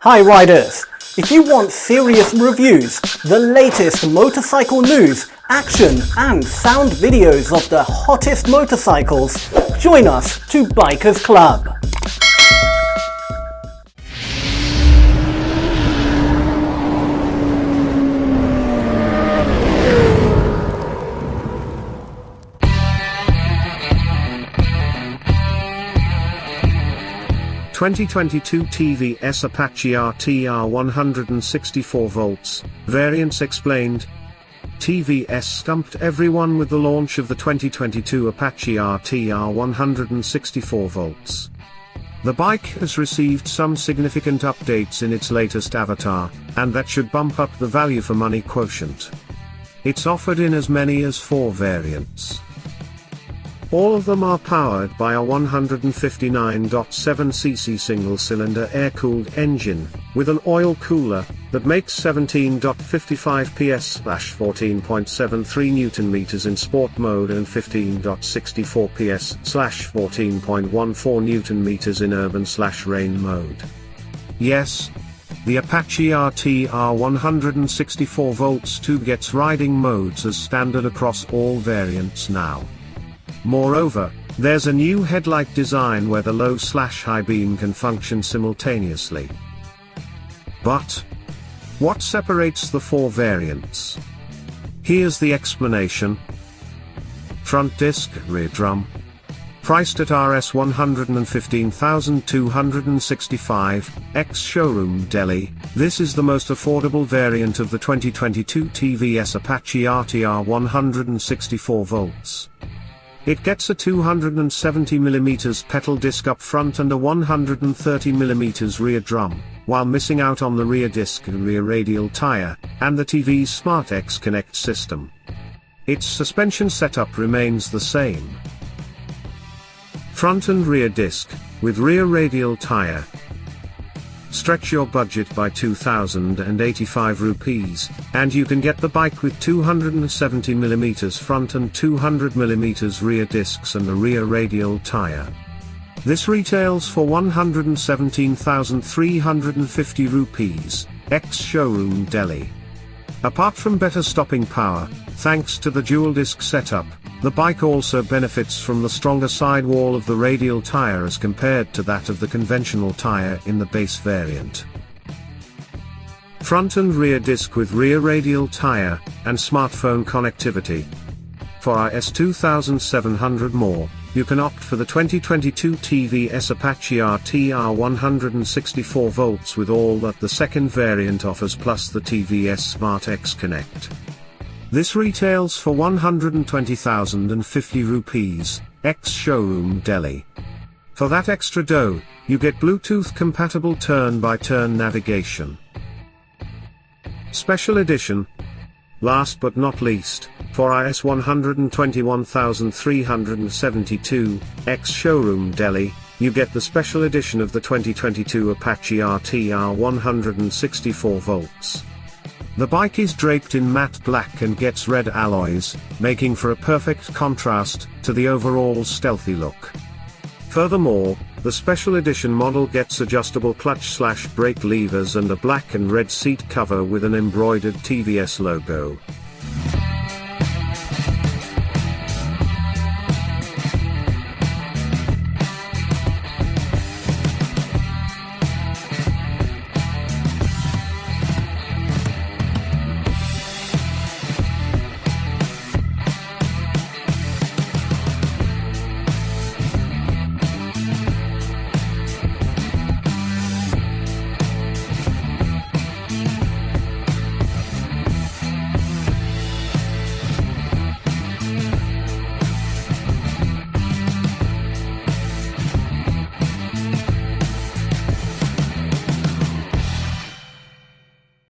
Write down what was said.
Hi riders! If you want serious reviews, the latest motorcycle news, action and sound videos of the hottest motorcycles, join us to Bikers Club. (2022) TVS Apache RTR 164 volts, variants explained. TVS stumped everyone with the launch of the 2022 Apache RTR 164 volts. The bike has received some significant updates in its latest avatar, and that should bump up the value for money quotient. It's offered in as many as 4 variants. All of them are powered by a 159.7cc single-cylinder air-cooled engine, with an oil cooler, that makes 17.55 PS/14.73 Nm in sport mode and 15.64 PS/14.14 Nm in urban/rain mode. Yes, the Apache RTR 164 volts 2 gets riding modes as standard across all variants now. Moreover, there's a new headlight design where the low/high beam can function simultaneously. But what separates the 4 variants? Here's the explanation. Front disc, rear drum. Priced at Rs 115,265, ex-showroom Delhi, this is the most affordable variant of the 2022 TVS Apache RTR 164 volts. It gets a 270mm pedal disc up front and a 130mm rear drum, while missing out on the rear disc and rear radial tire, and the TVS Smart X Connect system. Its suspension setup remains the same. Front and rear disc, with rear radial tire. Stretch your budget by 2,085 rupees, and you can get the bike with 270mm front and 200mm rear discs and a rear radial tire. This retails for 117,350 rupees, ex-showroom Delhi. Apart from better stopping power, thanks to the dual disc setup, the bike also benefits from the stronger sidewall of the radial tire as compared to that of the conventional tire in the base variant. Front and rear disc with rear radial tire, and smartphone connectivity. For Rs 2,700 more, you can opt for the 2022 TVS Apache RTR 164 volts with all that the second variant offers plus the TVS Smart X Connect. This retails for 120,050 rupees, ex-showroom Delhi. For that extra dough, you get Bluetooth-compatible turn-by-turn navigation. Special edition. Last but not least, for Rs 121,372, ex-showroom Delhi, you get the special edition of the 2022 Apache RTR 164 volts. The bike is draped in matte black and gets red alloys, making for a perfect contrast to the overall stealthy look. Furthermore, the special edition model gets adjustable clutch/brake levers and a black and red seat cover with an embroidered TVS logo.